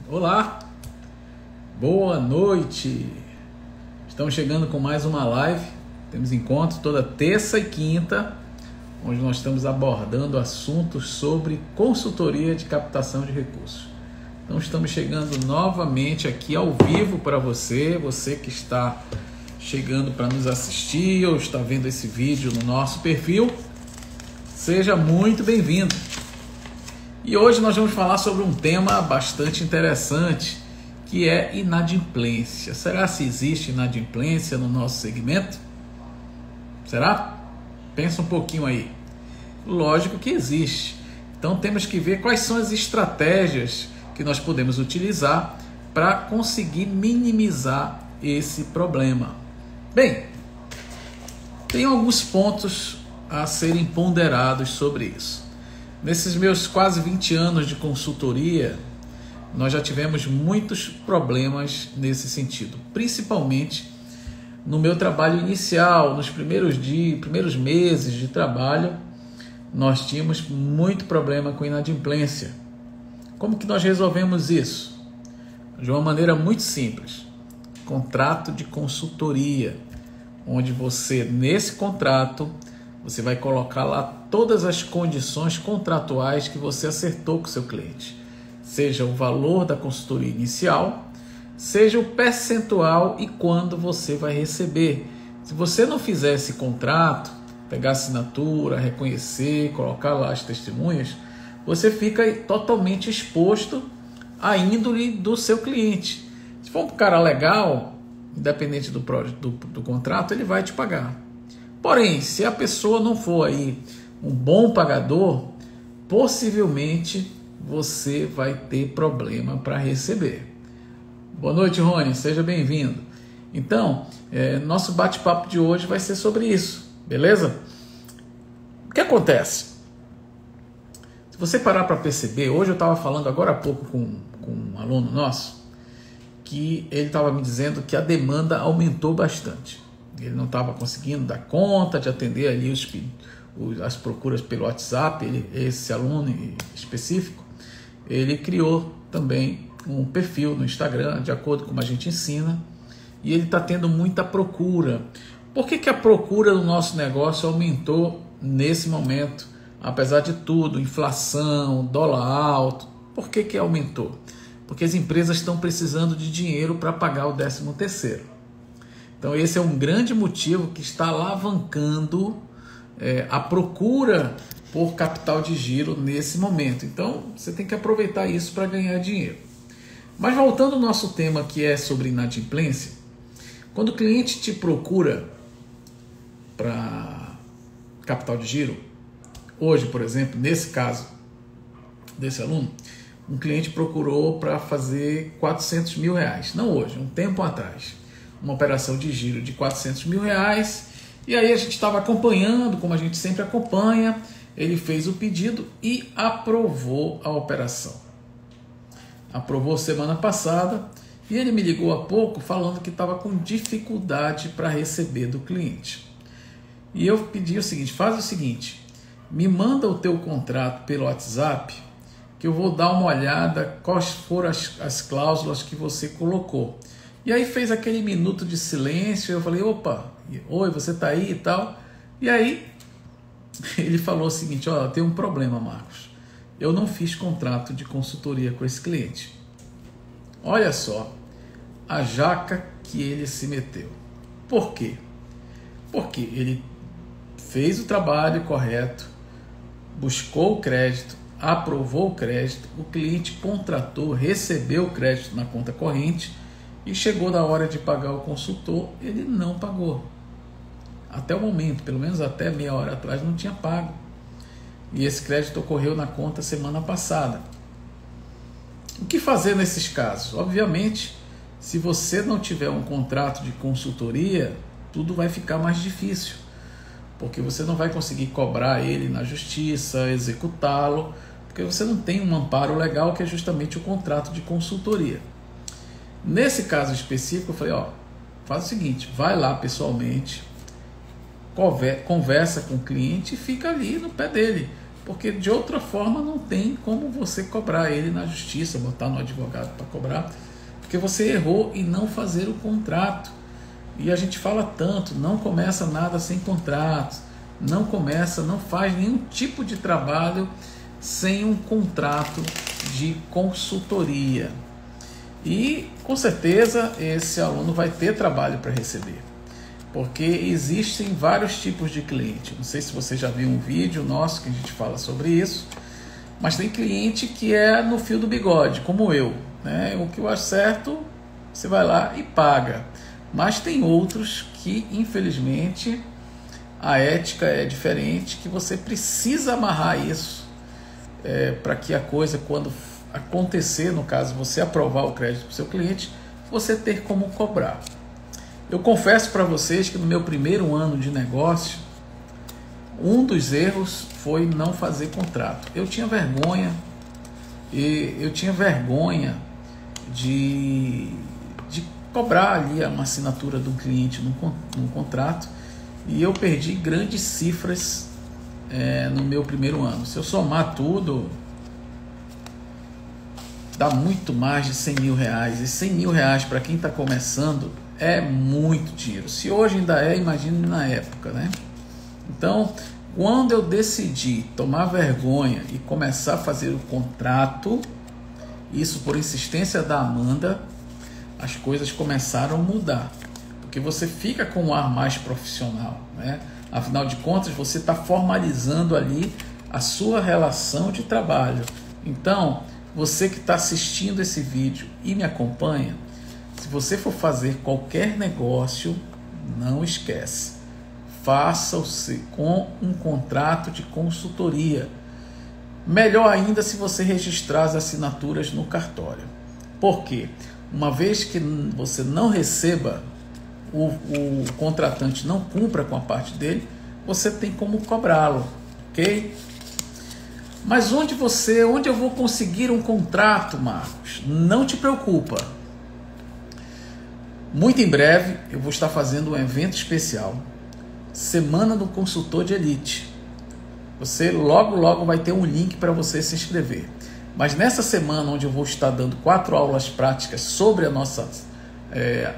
Olá, boa noite. Estamos chegando com mais uma live. Temos encontro toda terça e quinta, onde nós estamos abordando assuntos sobre consultoria de captação de recursos. Então estamos chegando novamente aqui ao vivo para você que está chegando para nos assistir ou está vendo esse vídeo no nosso perfil. Seja muito bem-vindo. E hoje nós vamos falar sobre um tema bastante interessante, que é inadimplência. Será se existe inadimplência no nosso segmento? Será? Pensa um pouquinho aí. Lógico que existe. Então temos que ver quais são as estratégias que nós podemos utilizar para conseguir minimizar esse problema. Bem, tem alguns pontos a serem ponderados sobre isso. Nesses meus quase 20 anos de consultoria, nós já tivemos muitos problemas nesse sentido, principalmente no meu trabalho inicial, nos primeiros meses de trabalho, nós tínhamos muito problema com inadimplência. Como que nós resolvemos isso? De uma maneira muito simples, contrato de consultoria, onde você, nesse contrato, você vai colocar lá todas as condições contratuais que você acertou com o seu cliente. Seja o valor da consultoria inicial, seja o percentual e quando você vai receber. Se você não fizer esse contrato, pegar a assinatura, reconhecer, colocar lá as testemunhas, você fica totalmente exposto à índole do seu cliente. Se for um cara legal, independente do contrato, ele vai te pagar. Porém, se a pessoa não for aí um bom pagador, possivelmente você vai ter problema para receber. Boa noite, Rony, seja bem-vindo. Então, nosso bate-papo de hoje vai ser sobre isso, beleza? O que acontece? Se você parar para perceber, hoje eu estava falando agora há pouco com um aluno nosso, que ele estava me dizendo que a demanda aumentou bastante. Ele não estava conseguindo dar conta de atender ali as procuras pelo WhatsApp. Esse aluno específico, ele criou também um perfil no Instagram, de acordo com como a gente ensina, e ele está tendo muita procura. Por que a procura do nosso negócio aumentou nesse momento? Apesar de tudo, inflação, dólar alto, por que aumentou? Porque as empresas estão precisando de dinheiro para pagar o 13º. Então esse é um grande motivo que está alavancando a procura por capital de giro nesse momento. Então você tem que aproveitar isso para ganhar dinheiro. Mas voltando ao nosso tema, que é sobre inadimplência, quando o cliente te procura para capital de giro, hoje, por exemplo, nesse caso desse aluno, um cliente procurou para fazer R$400 mil, não hoje, um tempo atrás. Uma operação de giro de R$400 mil, e aí a gente estava acompanhando, como a gente sempre acompanha. Ele fez o pedido e aprovou a operação. Aprovou semana passada, e ele me ligou há pouco falando que estava com dificuldade para receber do cliente. E eu pedi o seguinte: faz o seguinte, me manda o teu contrato pelo WhatsApp, que eu vou dar uma olhada quais foram as cláusulas que você colocou. E aí fez aquele minuto de silêncio, eu falei: opa, oi, você tá aí e tal? E aí ele falou o seguinte: ó, tem um problema, Marcos, eu não fiz contrato de consultoria com esse cliente. Olha só a jaca que ele se meteu. Por quê? Porque ele fez o trabalho correto, buscou o crédito, aprovou o crédito, o cliente contratou, recebeu o crédito na conta corrente, e chegou da hora de pagar o consultor, ele não pagou. Até o momento, pelo menos até meia hora atrás, não tinha pago. E esse crédito ocorreu na conta semana passada. O que fazer nesses casos? Obviamente, se você não tiver um contrato de consultoria, tudo vai ficar mais difícil, porque você não vai conseguir cobrar ele na justiça, executá-lo, porque você não tem um amparo legal, que é justamente o contrato de consultoria. Nesse caso específico, eu falei: ó, faz o seguinte, vai lá pessoalmente, conversa com o cliente e fica ali no pé dele. porque de outra forma não tem como você cobrar ele na justiça, botar no advogado para cobrar, porque você errou em não fazer o contrato. E a gente fala tanto, não começa nada sem contrato, não faz nenhum tipo de trabalho sem um contrato de consultoria. E com certeza esse aluno vai ter trabalho para receber, porque existem vários tipos de cliente. Não sei se você já viu um vídeo nosso que a gente fala sobre isso, mas tem cliente que é no fio do bigode, como eu, né? O que eu acho certo, você vai lá e paga. Mas tem outros que, infelizmente, a ética é diferente, que você precisa amarrar isso para que a coisa, quando acontecer, no caso, você aprovar o crédito para o seu cliente, você ter como cobrar. Eu confesso para vocês que no meu primeiro ano de negócio, um dos erros foi não fazer contrato. Eu tinha vergonha, de cobrar ali uma assinatura do cliente num contrato, e eu perdi grandes cifras no meu primeiro ano. Se eu somar tudo, dá muito mais de 100 mil reais, e 100 mil reais para quem está começando é muito dinheiro. Se hoje ainda imagine na época, né? Então, quando eu decidi tomar vergonha e começar a fazer o contrato, isso por insistência da Amanda, as coisas começaram a mudar, porque você fica com um ar mais profissional, né? Afinal de contas, você está formalizando ali a sua relação de trabalho. Então, você que está assistindo esse vídeo e me acompanha, se você for fazer qualquer negócio, não esquece, faça-o com um contrato de consultoria. Melhor ainda se você registrar as assinaturas no cartório. Por quê? Uma vez que você não receba, o contratante não cumpra com a parte dele, você tem como cobrá-lo, ok? Mas onde eu vou conseguir um contrato, Marcos? Não te preocupa. Muito em breve eu vou estar fazendo um evento especial, Semana do Consultor de Elite. Você logo vai ter um link para você se inscrever. Mas nessa semana, onde eu vou estar dando 4 aulas práticas sobre a nossa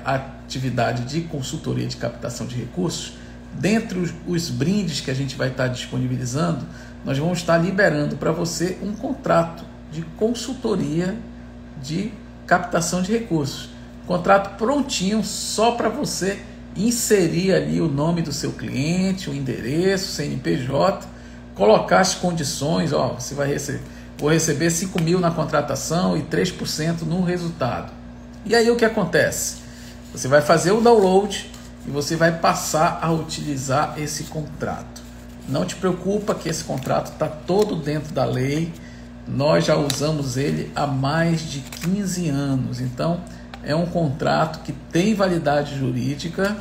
atividade de consultoria de captação de recursos, dentre os brindes que a gente vai estar disponibilizando, nós vamos estar liberando para você um contrato de consultoria de captação de recursos. Contrato prontinho, só para você inserir ali o nome do seu cliente, o endereço, CNPJ, colocar as condições, você vai receber, vou receber 5 mil na contratação e 3% no resultado. E aí o que acontece? Você vai fazer o download e você vai passar a utilizar esse contrato. Não te preocupa que esse contrato está todo dentro da lei, nós já usamos ele há mais de 15 anos, então é um contrato que tem validade jurídica.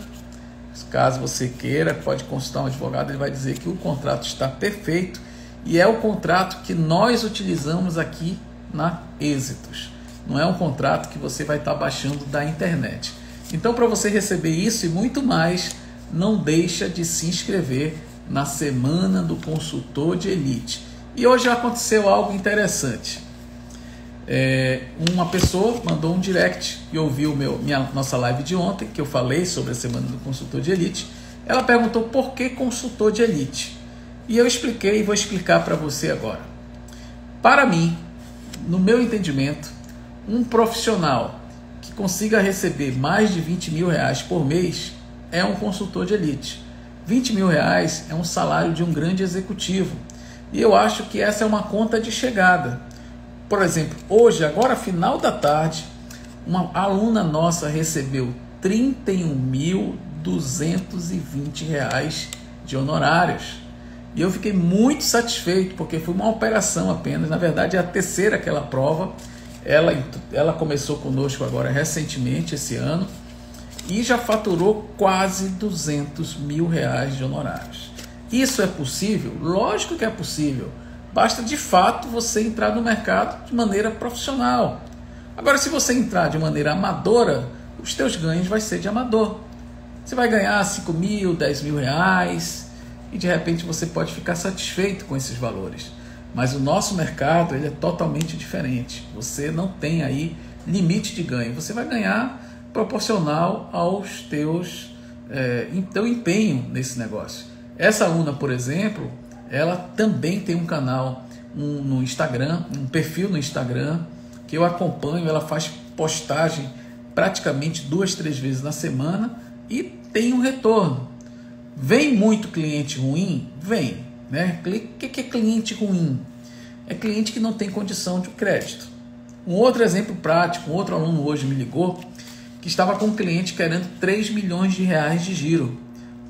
Caso você queira, pode consultar um advogado, ele vai dizer que o contrato está perfeito, e é o contrato que nós utilizamos aqui na Êxitos. Não é um contrato que você vai estar baixando da internet. Então, para você receber isso e muito mais, não deixa de se inscrever na Semana do Consultor de Elite. E hoje aconteceu algo interessante. Uma pessoa mandou um direct e ouviu nossa live de ontem, que eu falei sobre a Semana do Consultor de Elite. Ela perguntou por que consultor de elite. E eu expliquei e vou explicar para você agora. Para mim, no meu entendimento, um profissional que consiga receber mais de 20 mil reais por mês é um consultor de elite. 20 mil reais é um salário de um grande executivo. E eu acho que essa é uma conta de chegada. Por exemplo, hoje, agora final da tarde, uma aluna nossa recebeu R$ 31.220 de honorários. E eu fiquei muito satisfeito, porque foi uma operação apenas. Na verdade, é a terceira que ela prova. Ela começou conosco agora recentemente, esse ano, e já faturou quase 200 mil reais de honorários. Isso é possível? Lógico que é possível. Basta de fato você entrar no mercado de maneira profissional. Agora, se você entrar de maneira amadora, os teus ganhos vai ser de amador. Você vai ganhar 5 mil, 10 mil reais, e de repente você pode ficar satisfeito com esses valores. Mas o nosso mercado ele é totalmente diferente. Você não tem aí limite de ganho. Você vai ganhar proporcional aos teu empenho nesse negócio. Essa aluna, por exemplo, ela também tem um canal no Instagram, um perfil no Instagram que eu acompanho. Ela faz postagem praticamente 2, 3 vezes na semana e tem um retorno. Vem muito cliente ruim? Vem, né? O que é cliente ruim? É cliente que não tem condição de crédito. Um outro exemplo prático, um outro aluno hoje me ligou que estava com um cliente querendo 3 milhões de reais de giro,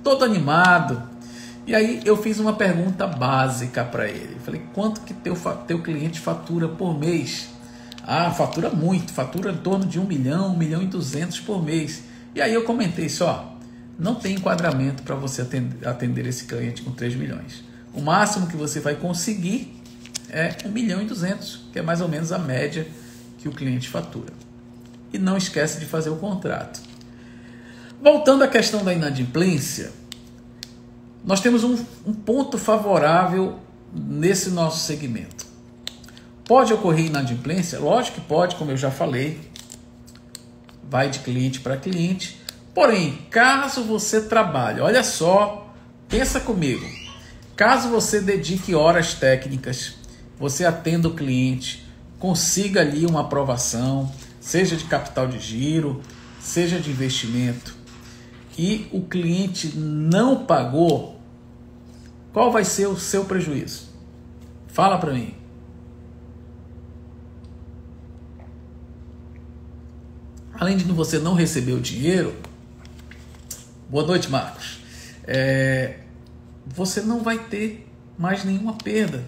todo animado. E aí eu fiz uma pergunta básica para ele. Eu falei, quanto que teu cliente fatura por mês? Ah, fatura muito, fatura em torno de 1 milhão, 1 milhão e 200 por mês. E aí eu comentei só, não tem enquadramento para você atender esse cliente com 3 milhões. O máximo que você vai conseguir é 1 milhão e 200, que é mais ou menos a média que o cliente fatura. E não esquece de fazer o contrato. Voltando à questão da inadimplência, nós temos um ponto favorável nesse nosso segmento. Pode ocorrer inadimplência? Lógico que pode, como eu já falei, vai de cliente para cliente. Porém, caso você trabalhe, olha só, pensa comigo, caso você dedique horas técnicas, você atenda o cliente, consiga ali uma aprovação, seja de capital de giro, seja de investimento, e o cliente não pagou, qual vai ser o seu prejuízo? Fala para mim. Além de você não receber o dinheiro, boa noite, Marcos, você não vai ter mais nenhuma perda,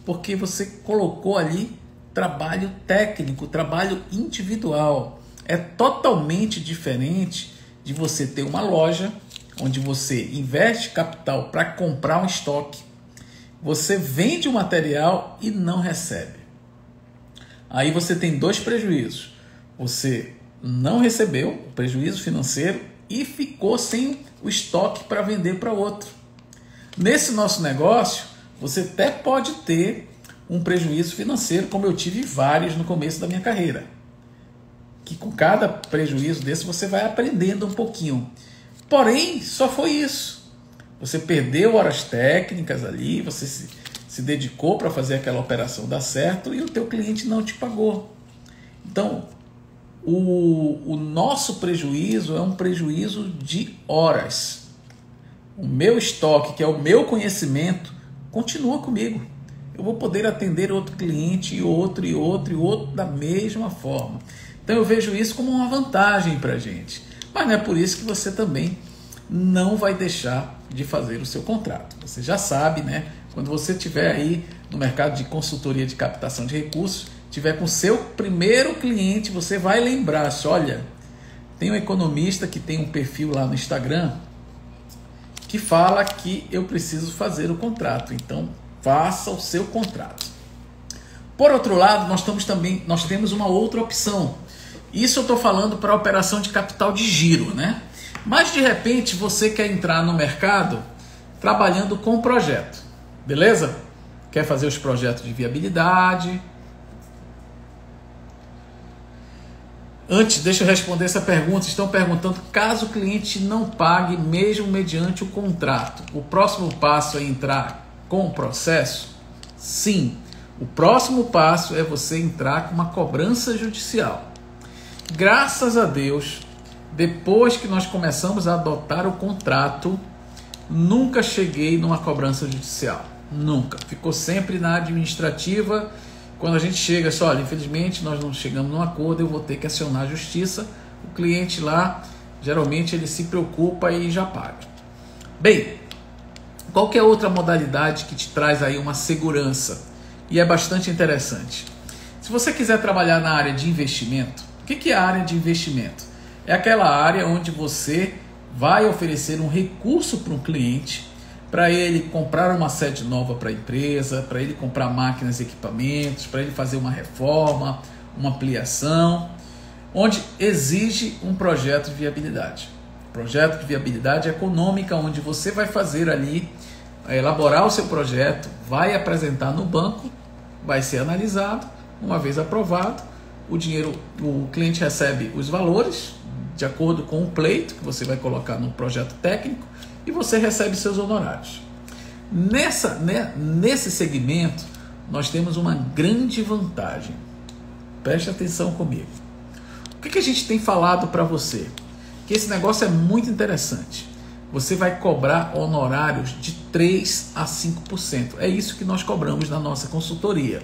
porque você colocou ali trabalho técnico, trabalho individual. É totalmente diferente de você ter uma loja onde você investe capital para comprar um estoque, você vende o material e não recebe. Aí você tem 2 prejuízos. Você não recebeu o prejuízo financeiro e ficou sem o estoque para vender para outro. Nesse nosso negócio, você até pode ter um prejuízo financeiro, como eu tive vários no começo da minha carreira. Que com cada prejuízo desse você vai aprendendo um pouquinho. Porém, só foi isso. Você perdeu horas técnicas ali, você se dedicou para fazer aquela operação dar certo e o teu cliente não te pagou. Então, o nosso prejuízo é um prejuízo de horas. O meu estoque, que é o meu conhecimento, continua comigo. Eu vou poder atender outro cliente e outro da mesma forma. Então eu vejo isso como uma vantagem para a gente. Mas não é por isso que você também não vai deixar de fazer o seu contrato. Você já sabe, né? Quando você estiver aí no mercado de consultoria de captação de recursos, tiver com o seu primeiro cliente, você vai lembrar, olha, tem um economista que tem um perfil lá no Instagram que fala que eu preciso fazer o contrato. Então, faça o seu contrato. Por outro lado, nós temos uma outra opção. Isso eu estou falando para a operação de capital de giro, né? Mas de repente você quer entrar no mercado trabalhando com projeto, beleza? Quer fazer os projetos de viabilidade. Antes, deixa eu responder essa pergunta. Estão perguntando, caso o cliente não pague mesmo mediante o contrato, o próximo passo é entrar com o processo? Sim, o próximo passo é você entrar com uma cobrança judicial. Graças a Deus, depois que nós começamos a adotar o contrato, nunca cheguei numa cobrança judicial. Nunca. Ficou sempre na administrativa. Quando a gente chega, olha, infelizmente nós não chegamos num acordo, eu vou ter que acionar a justiça. O cliente lá, geralmente ele se preocupa e já paga. Bem, qualquer outra modalidade que te traz aí uma segurança e é bastante interessante. Se você quiser trabalhar na área de investimento, o que é a área de investimento? É aquela área onde você vai oferecer um recurso para um cliente, para ele comprar uma sede nova para a empresa, para ele comprar máquinas e equipamentos, para ele fazer uma reforma, uma ampliação, onde exige um projeto de viabilidade. Projeto de viabilidade econômica, onde você vai fazer ali elaborar o seu projeto, vai apresentar no banco, vai ser analisado, uma vez aprovado, o cliente recebe os valores de acordo com o pleito que você vai colocar no projeto técnico e você recebe seus honorários. Nesse segmento, nós temos uma grande vantagem. Preste atenção comigo. O que a gente tem falado para você? Que esse negócio é muito interessante. Você vai cobrar honorários de 3 a 5%. É isso que nós cobramos na nossa consultoria.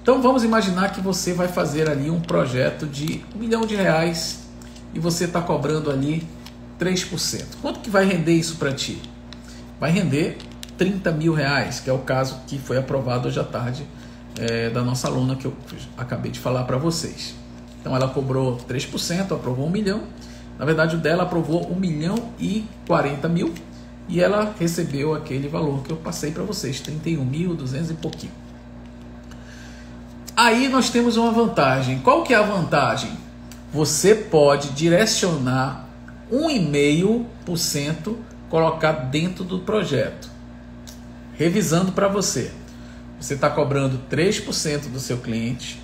Então vamos imaginar que você vai fazer ali um projeto de R$1 milhão e você está cobrando ali 3%. Quanto que vai render isso para ti? Vai render R$30 mil, que é o caso que foi aprovado hoje à tarde da nossa aluna que eu acabei de falar para vocês. Então ela cobrou 3%, aprovou 1 milhão. Na verdade o dela aprovou 1.040.000 e ela recebeu aquele valor que eu passei para vocês, 31.200 e pouquinho. Aí nós temos uma vantagem. Qual que é a vantagem? Você pode direcionar 1,5%, colocar dentro do projeto. Revisando para você. Você está cobrando 3% do seu cliente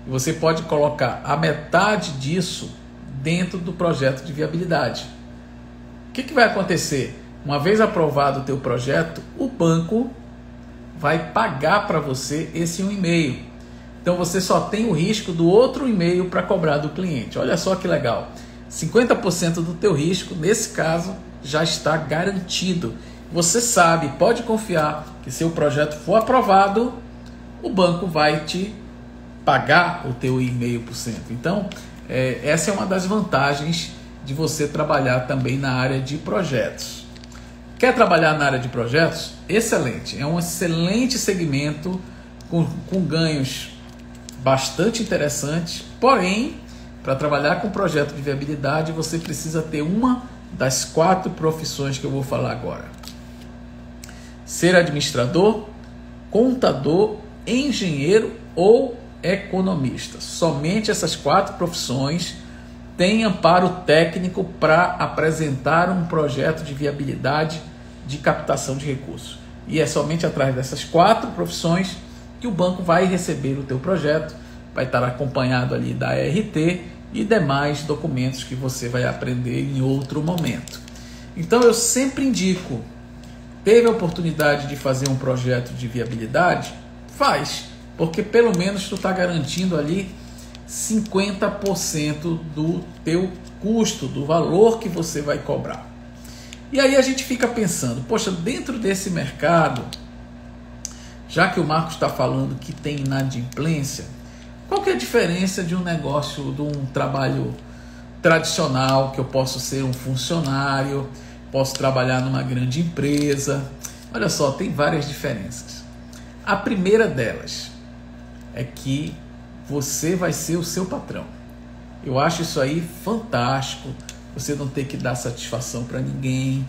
e você pode colocar a metade disso dentro do projeto de viabilidade. O que vai acontecer? Uma vez aprovado o teu projeto, o banco vai pagar para você esse 1,5%. Então você só tem o risco do outro 1,5% para cobrar do cliente. Olha só que legal. 50% do teu risco, nesse caso, já está garantido. Você sabe, pode confiar que se o projeto for aprovado, o banco vai te pagar o teu 1,5%. Então, essa é uma das vantagens de você trabalhar também na área de projetos. Quer trabalhar na área de projetos? Excelente. É um excelente segmento com ganhos bastante interessantes. Porém, para trabalhar com projeto de viabilidade, você precisa ter uma das 4 profissões que eu vou falar agora. Ser administrador, contador, engenheiro ou economista. Somente essas 4 profissões têm amparo técnico para apresentar um projeto de viabilidade de captação de recursos. E é somente atrás dessas 4 profissões que o banco vai receber o teu projeto, vai estar acompanhado ali da ART e demais documentos que você vai aprender em outro momento. Então eu sempre indico, teve a oportunidade de fazer um projeto de viabilidade? Faz, porque pelo menos tu está garantindo ali 50% do teu custo, do valor que você vai cobrar. E aí a gente fica pensando, poxa, dentro desse mercado, já que o Marcos está falando que tem inadimplência, qual que é a diferença de um negócio, de um trabalho tradicional, que eu posso ser um funcionário, posso trabalhar numa grande empresa? Olha só, tem várias diferenças. A primeira delas é que você vai ser o seu patrão. Eu acho isso aí fantástico, você não ter que dar satisfação para ninguém.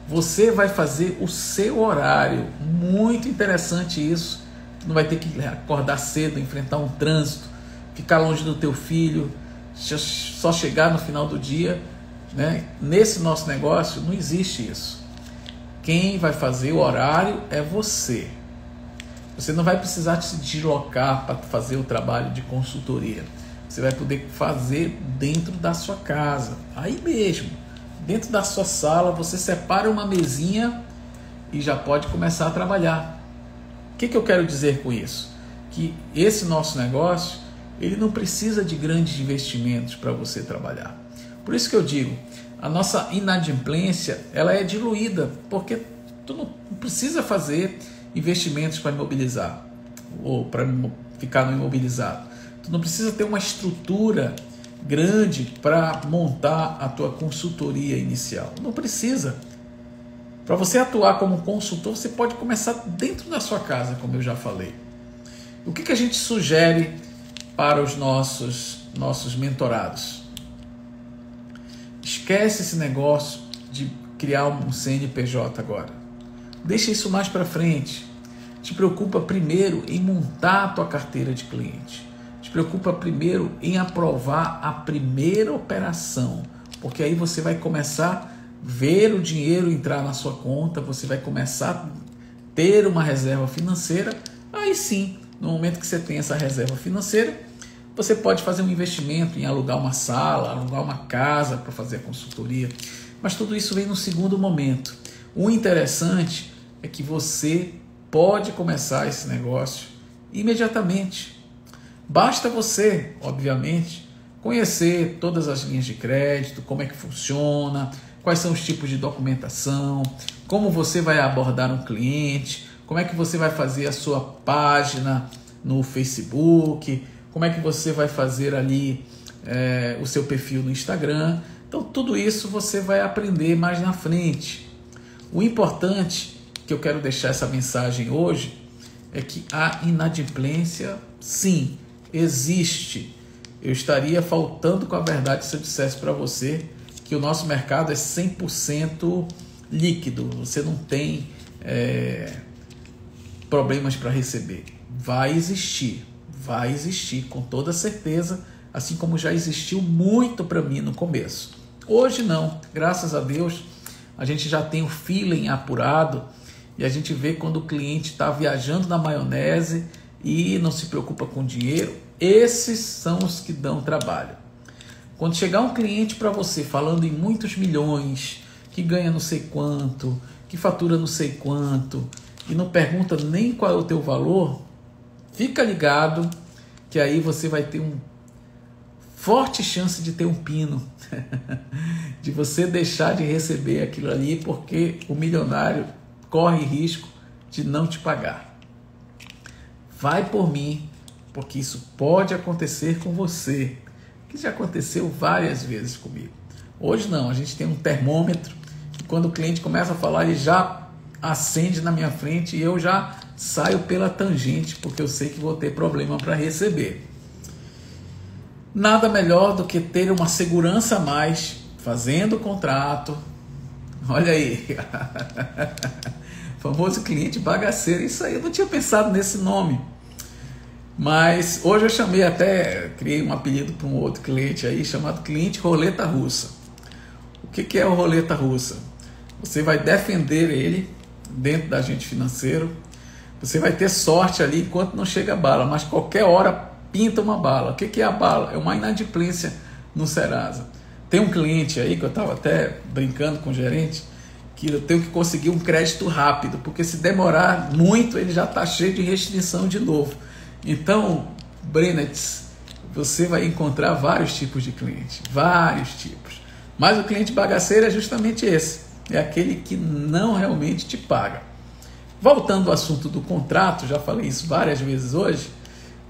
Você vai fazer o seu horário, muito interessante isso. Não vai ter que acordar cedo, enfrentar um trânsito, ficar longe do teu filho, só chegar no final do dia, né? Nesse nosso negócio não existe isso. Quem vai fazer o horário é você. Você não vai precisar se deslocar para fazer o trabalho de consultoria. Você vai poder fazer dentro da sua casa, aí mesmo, dentro da sua sala, você separa uma mesinha e já pode começar a trabalhar. O que eu quero dizer com isso? Que esse nosso negócio, ele não precisa de grandes investimentos para você trabalhar. Por isso que eu digo, a nossa inadimplência, ela é diluída, porque tu não precisa fazer investimentos para imobilizar ou para ficar no imobilizado. Tu não precisa ter uma estrutura grande para montar a tua consultoria inicial. Não precisa. Para você atuar como consultor, você pode começar dentro da sua casa, como eu já falei. O que a gente sugere para os nossos mentorados? Esquece esse negócio de criar um CNPJ agora. Deixa isso mais para frente. Te preocupa primeiro em montar a tua carteira de cliente. Te preocupa primeiro em aprovar a primeira operação, porque aí você vai começar ver o dinheiro entrar na sua conta, você vai começar a ter uma reserva financeira. Aí sim, no momento que você tem essa reserva financeira, você pode fazer um investimento em alugar uma sala, alugar uma casa para fazer a consultoria, mas tudo isso vem no segundo momento. O interessante é que você pode começar esse negócio imediatamente. Basta você, obviamente, conhecer todas as linhas de crédito, como é que funciona, quais são os tipos de documentação, como você vai abordar um cliente, como é que você vai fazer a sua página no Facebook, como é que você vai fazer ali o seu perfil no Instagram. Então tudo isso você vai aprender mais na frente. O importante que eu quero deixar essa mensagem hoje é que a inadimplência, sim, existe. Eu estaria faltando com a verdade se eu dissesse para você que o nosso mercado é 100% líquido, você não tem problemas para receber. Vai existir com toda certeza, assim como já existiu muito para mim no começo. Hoje não, graças a Deus, a gente já tem o feeling apurado e a gente vê quando o cliente está viajando na maionese e não se preocupa com dinheiro. Esses são os que dão trabalho. Quando chegar um cliente para você falando em muitos milhões, que ganha não sei quanto, que fatura não sei quanto, e não pergunta nem qual é o teu valor, fica ligado que aí você vai ter uma forte chance de ter um pino, de você deixar de receber aquilo ali, porque o milionário corre risco de não te pagar. Vai por mim, porque isso pode acontecer com você, que já aconteceu várias vezes comigo. Hoje não, a gente tem um termômetro, e quando o cliente começa a falar, ele já acende na minha frente e eu já saio pela tangente, porque eu sei que vou ter problema para receber. Nada melhor do que ter uma segurança a mais, fazendo o contrato. Olha aí, famoso cliente bagaceiro. Isso aí, eu não tinha pensado nesse nome, mas hoje eu criei um apelido para um outro cliente aí, chamado cliente roleta russa. O que é o roleta russa? Você vai defender ele dentro da agente financeiro, você vai ter sorte ali enquanto não chega a bala, mas qualquer hora pinta uma bala. O que é a bala? É uma inadimplência no Serasa. Tem um cliente aí que eu estava até brincando com o gerente, que eu tenho que conseguir um crédito rápido, porque se demorar muito ele já está cheio de restrição de novo. Então, Brennets, você vai encontrar vários tipos de cliente, vários tipos. Mas o cliente bagaceiro é justamente esse, é aquele que não realmente te paga. Voltando ao assunto do contrato, já falei isso várias vezes hoje,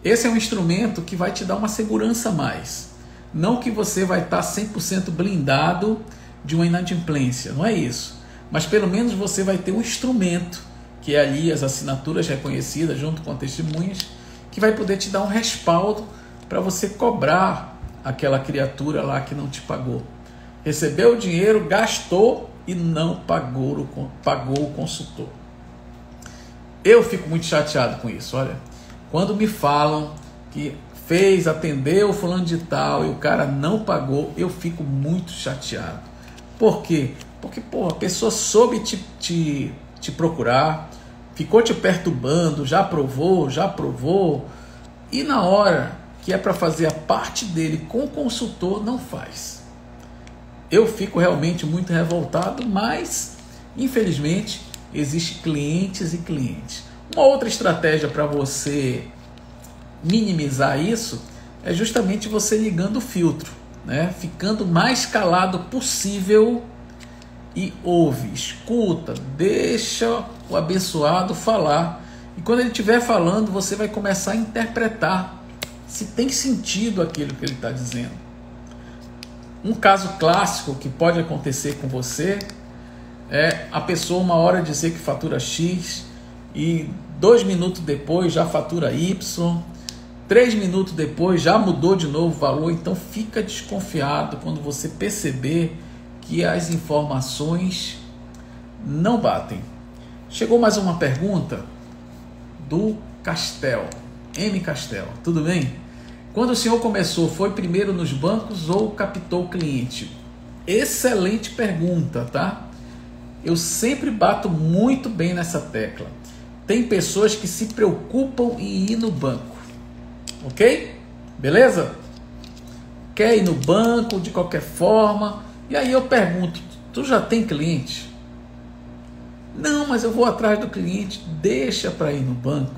esse é um instrumento que vai te dar uma segurança a mais. Não que você vai estar 100% blindado de uma inadimplência, não é isso. Mas pelo menos você vai ter um instrumento, que é ali as assinaturas reconhecidas junto com testemunhas, que vai poder te dar um respaldo para você cobrar aquela criatura lá que não te pagou. Recebeu o dinheiro, gastou e não pagou o consultor. Eu fico muito chateado com isso, olha. Quando me falam que atendeu o fulano de tal e o cara não pagou, eu fico muito chateado. Por quê? Porque a pessoa soube te procurar, ficou te perturbando, já aprovou, e na hora que é para fazer a parte dele com o consultor, não faz. Eu fico realmente muito revoltado, mas infelizmente existem clientes e clientes. Uma outra estratégia para você minimizar isso é justamente você ligando o filtro, né? Ficando mais calado possível e ouve, escuta, deixa o abençoado falar. E quando ele estiver falando, você vai começar a interpretar se tem sentido aquilo que ele está dizendo. Um caso clássico que pode acontecer com você é a pessoa uma hora dizer que fatura X e 2 minutos depois já fatura Y, 3 minutos depois já mudou de novo o valor. Então fica desconfiado quando você perceber que as informações não batem. Chegou mais uma pergunta do Castel, M. Castel, tudo bem? Quando o senhor começou, foi primeiro nos bancos ou captou o cliente? Excelente pergunta, tá? Eu sempre bato muito bem nessa tecla. Tem pessoas que se preocupam em ir no banco, ok? Beleza? Quer ir no banco de qualquer forma. E aí eu pergunto, tu já tem cliente? Não, mas eu vou atrás do cliente. Deixa para ir no banco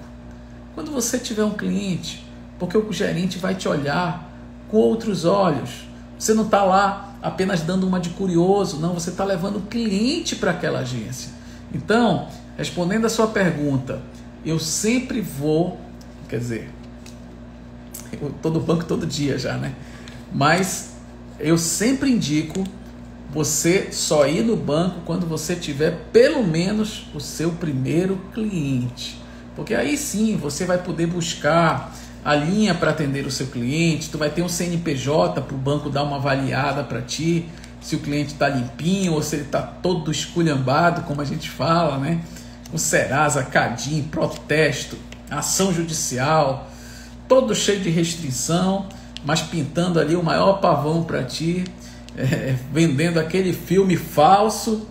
quando você tiver um cliente, porque o gerente vai te olhar com outros olhos. Você não está lá apenas dando uma de curioso, não, você está levando o cliente para aquela agência. Então, respondendo a sua pergunta, eu sempre vou, quer dizer, eu estou no banco todo dia já, né? Mas eu sempre indico você só ir no banco quando você tiver pelo menos o seu primeiro cliente. Porque aí sim você vai poder buscar a linha para atender o seu cliente, tu vai ter um CNPJ para o banco dar uma avaliada para ti, se o cliente está limpinho ou se ele está todo esculhambado, como a gente fala, né? O Serasa, Cadim, protesto, ação judicial, todo cheio de restrição, mas pintando ali o maior pavão para ti, vendendo aquele filme falso,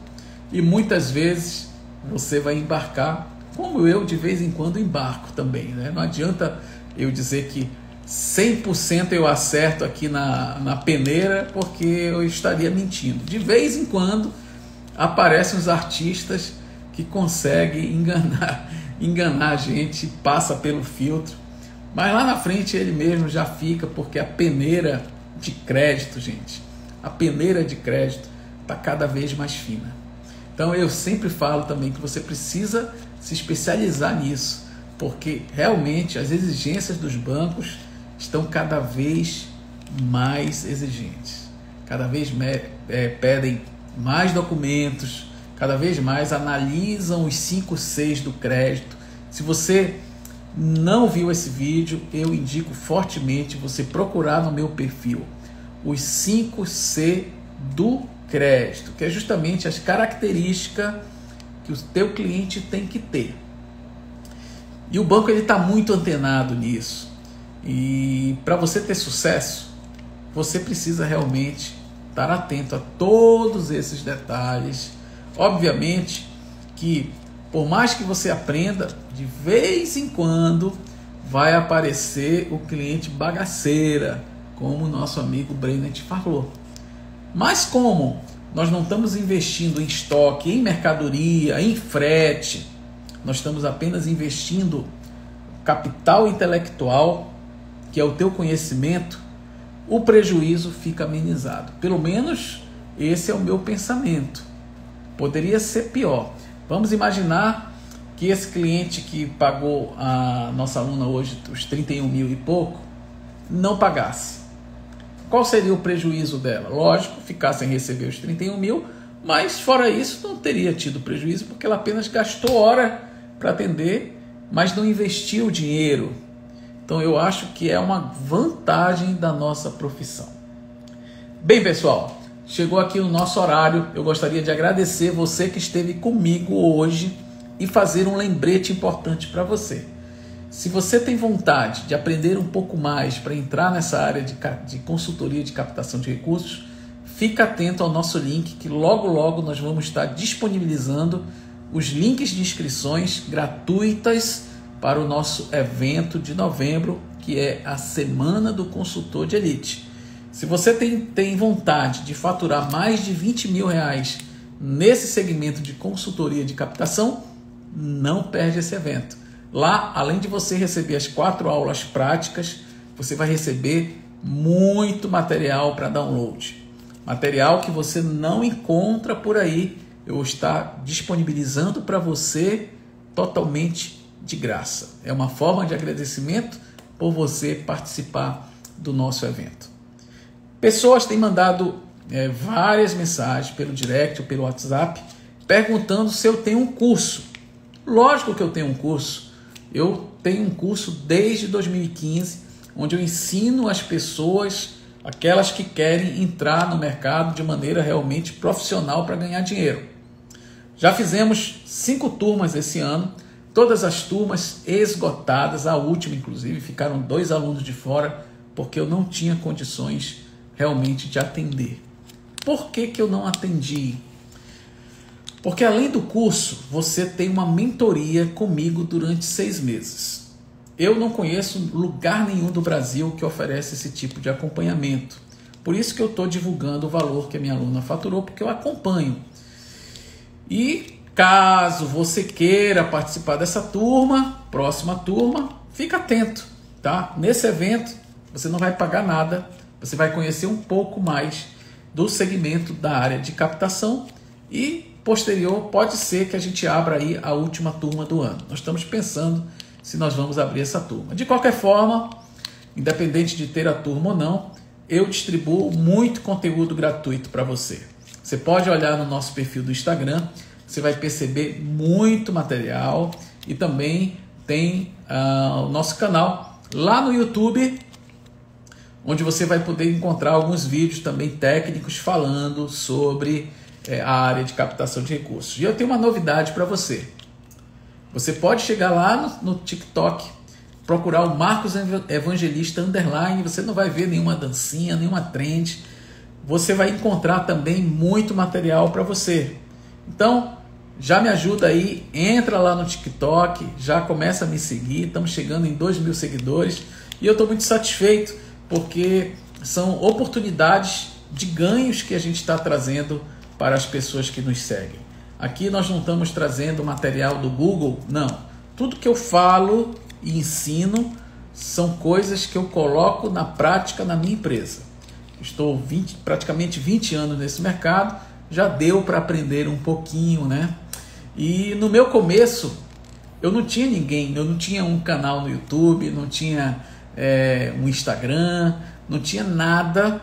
e muitas vezes você vai embarcar, como eu de vez em quando embarco também, né? Não adianta eu dizer que 100% eu acerto aqui na peneira, porque eu estaria mentindo. De vez em quando aparecem os artistas que conseguem enganar a gente, passa pelo filtro, mas lá na frente ele mesmo já fica, porque a peneira de crédito, gente, a peneira de crédito está cada vez mais fina. Então eu sempre falo também que você precisa se especializar nisso, porque realmente as exigências dos bancos estão cada vez mais exigentes, cada vez pedem mais documentos, cada vez mais analisam os 5 Cs do crédito. Se você não viu esse vídeo, eu indico fortemente você procurar no meu perfil os 5 C do crédito, que é justamente as características que o teu cliente tem que ter. E o banco está muito antenado nisso. E para você ter sucesso, você precisa realmente estar atento a todos esses detalhes. Obviamente que, por mais que você aprenda, de vez em quando vai aparecer o cliente bagaceira, como o nosso amigo Brenner falou. Mas como nós não estamos investindo em estoque, em mercadoria, em frete, nós estamos apenas investindo capital intelectual, que é o teu conhecimento, o prejuízo fica amenizado. Pelo menos esse é o meu pensamento. Poderia ser pior. Vamos imaginar que esse cliente que pagou a nossa aluna hoje os 31 mil e pouco, não pagasse. Qual seria o prejuízo dela? Lógico, ficar sem receber os 31 mil, mas fora isso não teria tido prejuízo, porque ela apenas gastou hora para atender, mas não investiu dinheiro. Então eu acho que é uma vantagem da nossa profissão. Bem, pessoal, chegou aqui o nosso horário. Eu gostaria de agradecer você que esteve comigo hoje e fazer um lembrete importante para você. Se você tem vontade de aprender um pouco mais para entrar nessa área de consultoria de captação de recursos, fica atento ao nosso link, que logo logo nós vamos estar disponibilizando os links de inscrições gratuitas para o nosso evento de novembro, que é a Semana do Consultor de Elite. Se você tem vontade de faturar mais de 20 mil reais nesse segmento de consultoria de captação, não perde esse evento. Lá, além de você receber as 4 aulas práticas, você vai receber muito material para download. Material que você não encontra por aí. Eu vou estar disponibilizando para você totalmente de graça. É uma forma de agradecimento por você participar do nosso evento. Pessoas têm mandado várias mensagens pelo direct ou pelo WhatsApp perguntando se eu tenho um curso. Lógico que eu tenho um curso. Eu tenho um curso desde 2015, onde eu ensino as pessoas, aquelas que querem entrar no mercado de maneira realmente profissional para ganhar dinheiro. Já fizemos 5 turmas esse ano, todas as turmas esgotadas, a última inclusive, ficaram 2 alunos de fora, porque eu não tinha condições realmente de atender. por que eu não atendi? Porque além do curso, você tem uma mentoria comigo durante 6 meses. Eu não conheço lugar nenhum do Brasil que oferece esse tipo de acompanhamento. Por isso que eu estou divulgando o valor que a minha aluna faturou, porque eu acompanho. E caso você queira participar dessa turma, próxima turma, fica atento, tá? Nesse evento você não vai pagar nada, você vai conhecer um pouco mais do segmento da área de captação e posterior pode ser que a gente abra aí a última turma do ano. Nós estamos pensando se nós vamos abrir essa turma. De qualquer forma, independente de ter a turma ou não, eu distribuo muito conteúdo gratuito para você. Você pode olhar no nosso perfil do Instagram, você vai perceber muito material e também tem o nosso canal lá no YouTube, onde você vai poder encontrar alguns vídeos também técnicos falando sobre a área de captação de recursos. E eu tenho uma novidade para você. Você pode chegar lá no TikTok, procurar o Marcos Evangelista _, você não vai ver nenhuma dancinha, nenhuma trend. Você vai encontrar também muito material para você. Então, já me ajuda aí, entra lá no TikTok, já começa a me seguir, estamos chegando em 2.000 seguidores e eu estou muito satisfeito porque são oportunidades de ganhos que a gente está trazendo para as pessoas que nos seguem. Aqui nós não estamos trazendo material do Google, não. Tudo que eu falo e ensino são coisas que eu coloco na prática na minha empresa. Estou praticamente 20 anos nesse mercado, já deu para aprender um pouquinho, né? E no meu começo, eu não tinha ninguém, eu não tinha um canal no YouTube, não tinha um Instagram, não tinha nada,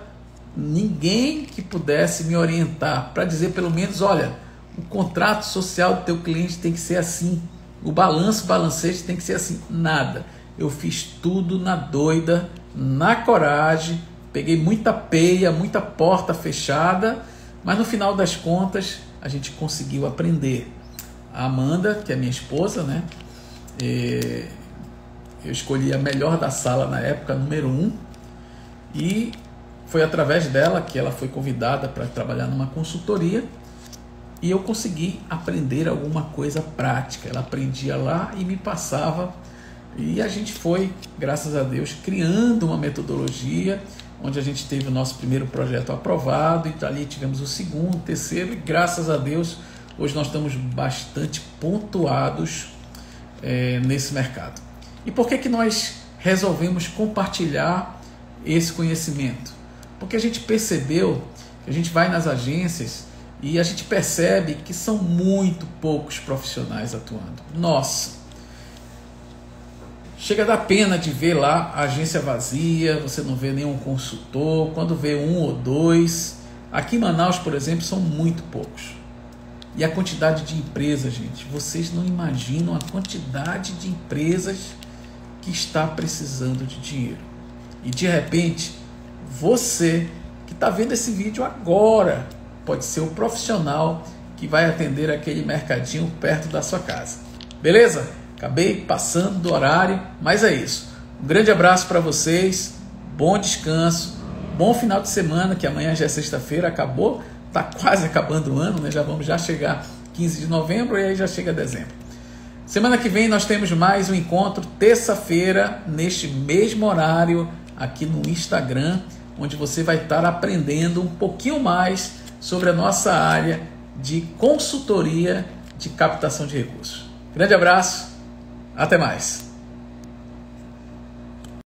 ninguém que pudesse me orientar para dizer pelo menos, olha, o contrato social do teu cliente tem que ser assim, o balancete tem que ser assim, nada. Eu fiz tudo na doida, na coragem, peguei muita peia, muita porta fechada, mas no final das contas a gente conseguiu aprender. A Amanda, que é minha esposa, né? Eu escolhi a melhor da sala na época, número 1, e foi através dela que ela foi convidada para trabalhar numa consultoria e eu consegui aprender alguma coisa prática. Ela aprendia lá e me passava, e a gente foi, graças a Deus, criando uma metodologia onde a gente teve o nosso primeiro projeto aprovado e dali tivemos o segundo, terceiro, e graças a Deus hoje nós estamos bastante pontuados nesse mercado. E por que nós resolvemos compartilhar esse conhecimento? Porque a gente percebeu que a gente vai nas agências e a gente percebe que são muito poucos profissionais atuando. Nossa, chega a dar pena de ver lá a agência vazia, você não vê nenhum consultor, quando vê 1 ou 2. Aqui em Manaus, por exemplo, são muito poucos. E a quantidade de empresas, gente, vocês não imaginam a quantidade de empresas que está precisando de dinheiro. E de repente, você que está vendo esse vídeo agora, pode ser o profissional que vai atender aquele mercadinho perto da sua casa. Beleza? Acabei passando do horário, mas é isso. Um grande abraço para vocês, bom descanso, bom final de semana, que amanhã já é sexta-feira, acabou, está quase acabando o ano, né? Vamos chegar 15 de novembro e aí já chega dezembro. Semana que vem nós temos mais um encontro, terça-feira, neste mesmo horário, aqui no Instagram, onde você vai estar aprendendo um pouquinho mais sobre a nossa área de consultoria de captação de recursos. Grande abraço, até mais!